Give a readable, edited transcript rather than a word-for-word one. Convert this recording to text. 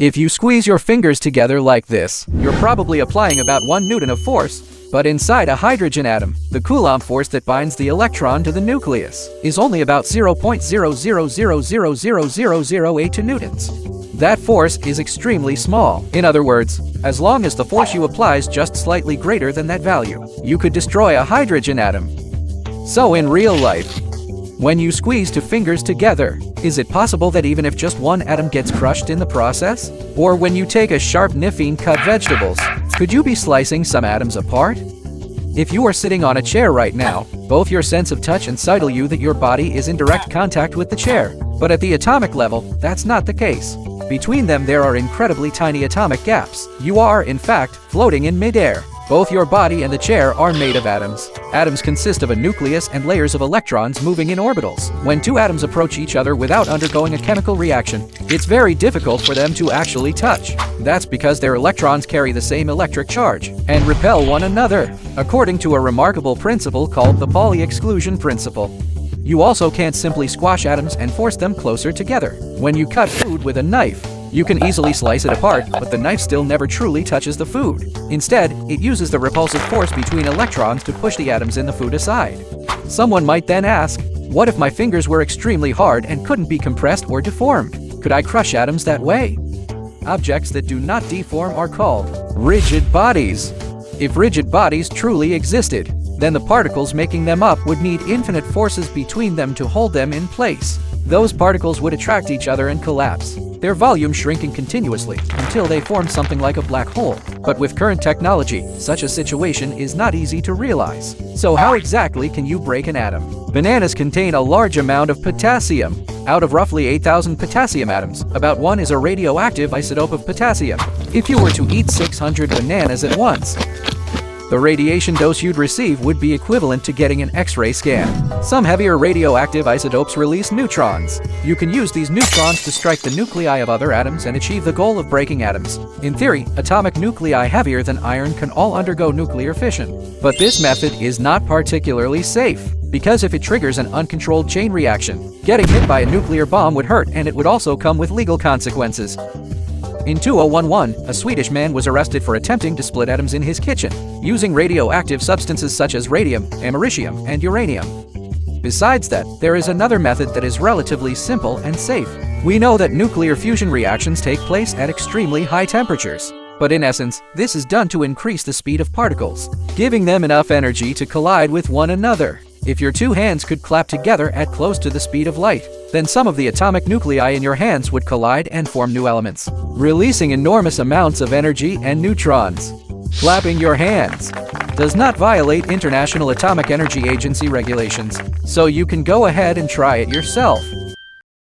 If you squeeze your fingers together like this, you're probably applying about 1 Newton of force. But inside a hydrogen atom, the Coulomb force that binds the electron to the nucleus is only about 0.00000008 newtons. That force is extremely small. In other words, as long as the force you apply is just slightly greater than that value, you could destroy a hydrogen atom. So in real life, when you squeeze two fingers together, is it possible that even if just one atom gets crushed in the process? Or when you take a sharp knife and cut vegetables, could you be slicing some atoms apart? If you are sitting on a chair right now, both your sense of touch and sight tell you that your body is in direct contact with the chair. But at the atomic level, that's not the case. Between them there are incredibly tiny atomic gaps. You are, in fact, floating in midair. Both your body and the chair are made of atoms. Atoms consist of a nucleus and layers of electrons moving in orbitals. When two atoms approach each other without undergoing a chemical reaction, it's very difficult for them to actually touch. That's because their electrons carry the same electric charge and repel one another, according to a remarkable principle called the Pauli exclusion principle. You also can't simply squash atoms and force them closer together. When you cut food with a knife, you can easily slice it apart, but the knife still never truly touches the food. Instead, it uses the repulsive force between electrons to push the atoms in the food aside. Someone might then ask, what if my fingers were extremely hard and couldn't be compressed or deformed? Could I crush atoms that way? Objects that do not deform are called rigid bodies. If rigid bodies truly existed, then the particles making them up would need infinite forces between them to hold them in place. Those particles would attract each other and collapse, their volume shrinking continuously until they form something like a black hole. But with current technology, such a situation is not easy to realize. So how exactly can you break an atom? Bananas contain a large amount of potassium. Out of roughly 8,000 potassium atoms, about 1 is a radioactive isotope of potassium. If you were to eat 600 bananas at once, the radiation dose you'd receive would be equivalent to getting an X-ray scan. Some heavier radioactive isotopes release neutrons. You can use these neutrons to strike the nuclei of other atoms and achieve the goal of breaking atoms. In theory, atomic nuclei heavier than iron can all undergo nuclear fission. But this method is not particularly safe, because if it triggers an uncontrolled chain reaction, getting hit by a nuclear bomb would hurt, and it would also come with legal consequences. In 2011, a Swedish man was arrested for attempting to split atoms in his kitchen, using radioactive substances such as radium, americium, and uranium. Besides that, there is another method that is relatively simple and safe. We know that nuclear fusion reactions take place at extremely high temperatures. But in essence, this is done to increase the speed of particles, giving them enough energy to collide with one another. If your two hands could clap together at close to the speed of light, then some of the atomic nuclei in your hands would collide and form new elements, releasing enormous amounts of energy and neutrons. Clapping your hands does not violate International Atomic Energy Agency regulations, so you can go ahead and try it yourself.